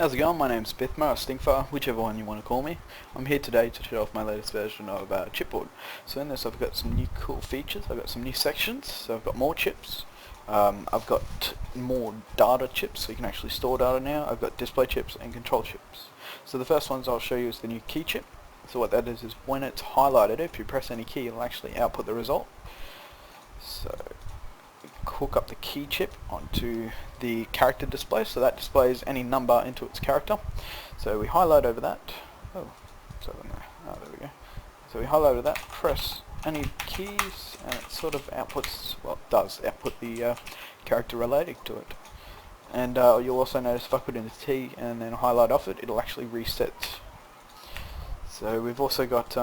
How's it going? My name's Bithma or Stinkfire, whichever one you want to call me. I'm here today to show off my latest version of Chipboard. So in this I've got some new cool features, I've got some new sections, so I've got more chips, I've got more data chips, so you can actually store data now, I've got display chips and control chips. So the first ones I'll show you is the new key chip. So what that is when it's highlighted, if you press any key it'll actually output the result. So hook up the key chip onto the character display, so that displays any number into its character. So we highlight over that. Oh, there we go. So we highlight over that, press any keys, and it sort of outputs, well, it does output the character relating to it. And you'll also notice if I put in a T and then highlight off it, it'll actually reset. So we've also got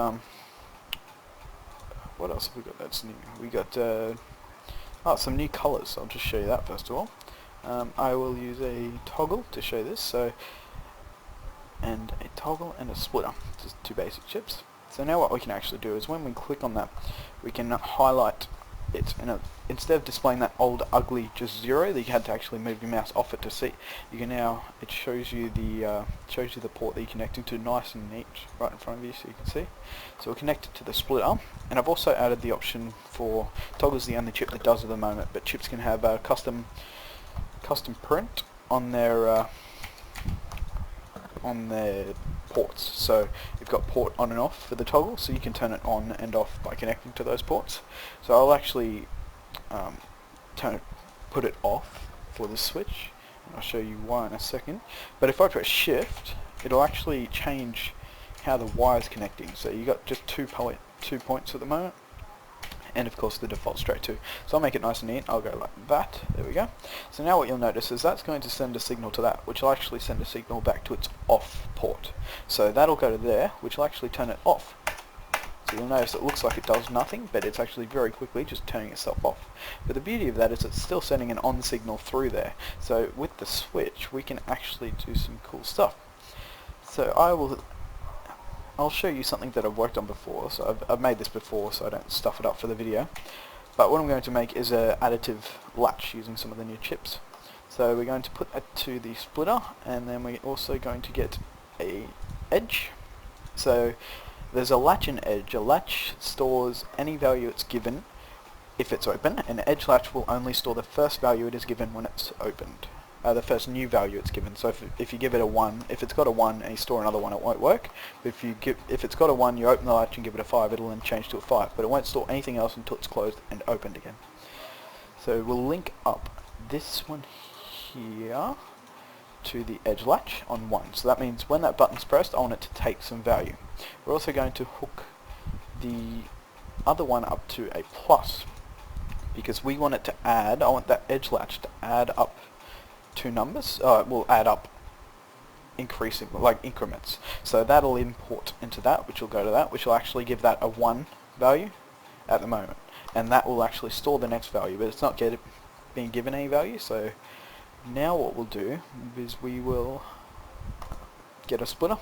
what else have we got that's new? We got some new colours. I'll just show you that first of all. I will use a toggle to show this, and a toggle and a splitter, just two basic chips. So now what we can actually do is when we click on that, we can highlight it, and instead of displaying that old ugly just 0 that you had to actually move your mouse off it to see, you can now, it shows you the port that you're connecting to nice and neat right in front of you so you can see. So we'll connect it to the splitter, and I've also added the option for toggle's the only chip that does at the moment, but chips can have a custom print on their ports. So you've got port on and off for the toggle, so you can turn it on and off by connecting to those ports. So I'll actually put it off for the switch, and I'll show you why in a second. But if I press shift, it'll actually change how the wire's connecting. So you got just two points at the moment, and of course the default straight to. So I'll make it nice and neat. I'll go like that. There we go. So now what you'll notice is that's going to send a signal to that, which will actually send a signal back to its off port. So that'll go to there, which will actually turn it off. So you'll notice it looks like it does nothing, but it's actually very quickly just turning itself off. But the beauty of that is it's still sending an on signal through there. So with the switch we can actually do some cool stuff. So I'll show you something that I've worked on before. So I've made this before, so I don't stuff it up for the video. But what I'm going to make is an additive latch using some of the new chips. So we're going to put that to the splitter, and then we're also going to get a edge. So there's a latch and edge. A latch stores any value it's given if it's open, and an edge latch will only store the first value it is given when it's opened. The first new value it's given. So if you give it a 1, if it's got a 1 and you store another 1, it won't work. But if it's got a 1, you open the latch and give it a 5, it'll then change to a 5. But it won't store anything else until it's closed and opened again. So we'll link up this one here to the edge latch on 1. So that means when that button's pressed, I want it to take some value. We're also going to hook the other one up to a plus, because we want it to add, I want that edge latch to add up two numbers. Will add up increasing, like increments. So that'll import into that, which will go to that, which will actually give that a 1 value at the moment. And that will actually store the next value, but it's not being given any value. So now what we'll do is we will get a splitter.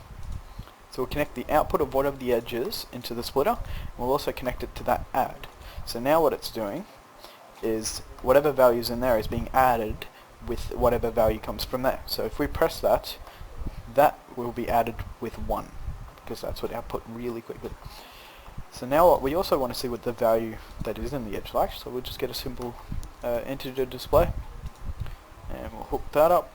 So we'll connect the output of whatever the edge is into the splitter, and we'll also connect it to that add. So now what it's doing is whatever value's in there is being added with whatever value comes from there. So if we press that, that will be added with 1, because that's what output really quickly. So now what we also want to see what the value that is in the edge latch, so we'll just get a simple integer display, and we'll hook that up.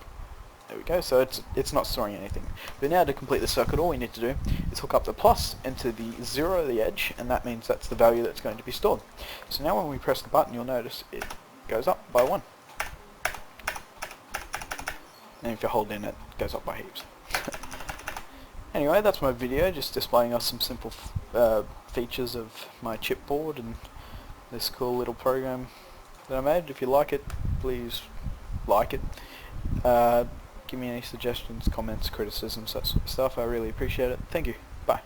There we go. So it's not storing anything. But now to complete the circuit, all we need to do is hook up the plus into the 0, the edge, and that means that's the value that's going to be stored. So now when we press the button, you'll notice it goes up by 1. And if you hold in, it goes up by heaps. Anyway, that's my video, just displaying us some simple features of my chipboard and this cool little program that I made. If you like it, please like it. Give me any suggestions, comments, criticisms, that sort of stuff. I really appreciate it. Thank you. Bye.